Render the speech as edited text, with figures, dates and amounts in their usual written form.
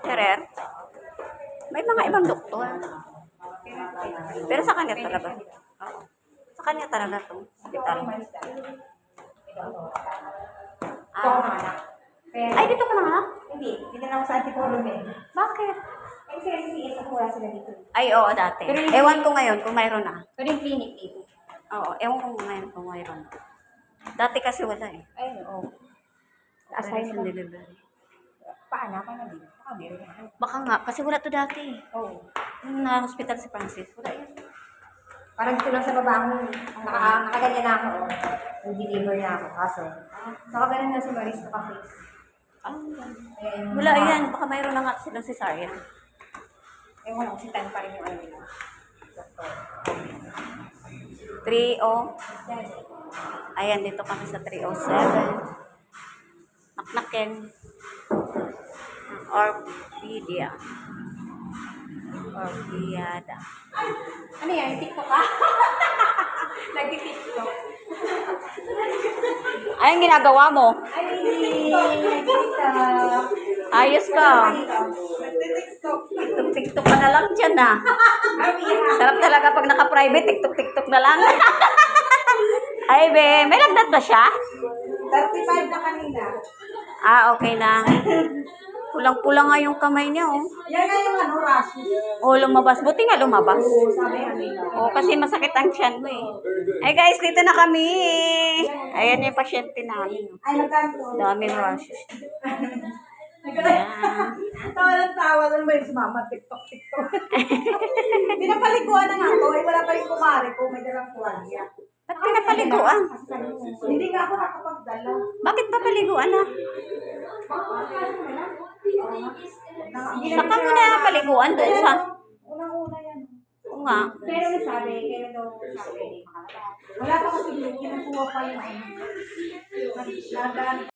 Ferrer. May mga ibang doktor. Pero sa kanya talaga. Oo. Sa kanya talaga itong hospital. Ay, dito ka nanganak? Hindi, dito na ako sa Antipolo din. Bakit? Ay, CS ako wala sila dito. Ay, oo, dati. Ewan ko ngayon kung mayroon na. Pero yung clinic dito. Oo, ewan ko ngayon kung mayroon. Dati kasi wala eh. Ay, oo. Assign Assign sa na. delivery. Paano ka na din? Baka meron na. Baka nga, kasi wala to dati. Oo. Yung na-hospital si Francis, wala yun. Parang dito lang sa baba ko, nakaganyan na ako. Nag-deliver na ako. Kaso, nakaganan na si Maris na face. Wala yan, baka mayroon na nga silang cesarean. Ewan ko, si Tan pa rin yung ano nila. 3-0. Ayan, dito kami sa 307. Naknakin. Orpidia. Orpiada. Ano yan? TikTok ka? Nag-TikTok. Anong ginagawa mo? Ay, TikTok. Ayos ka. TikTok. TikTok ka na lang dyan ah. Sarap talaga pag naka-private, TikTok na lang. Ay be, may lagnat ba siya? 35 na kanina. Ah, okay na. Pulang-pulang nga yung kamay niya oh. Yan nga yung ano, rashes. Oh, lumabas. Buti nga lumabas. Sabi namin. Oh, kasi masakit ang tiyan mo eh. Ay guys, dito na kami. Ayan yung pasyente namin. Oh. Ay, nagkanto. Daming rashes. Ayan. Tawa lang ba yung sumama? TikTok. Pinapaliguan na nga to. Ay, wala pa yung kumari ko. May dalang tuwalya. Ba't pinapaliguan? Hindi nga ako nakapagdala. Bakit papaliguan na? Saka mo na paliguan doon sa... Unang-una yan. Oo nga. Pero nasabi, kaya daw sabi, wala pa kasi kinukuha pa yung ano.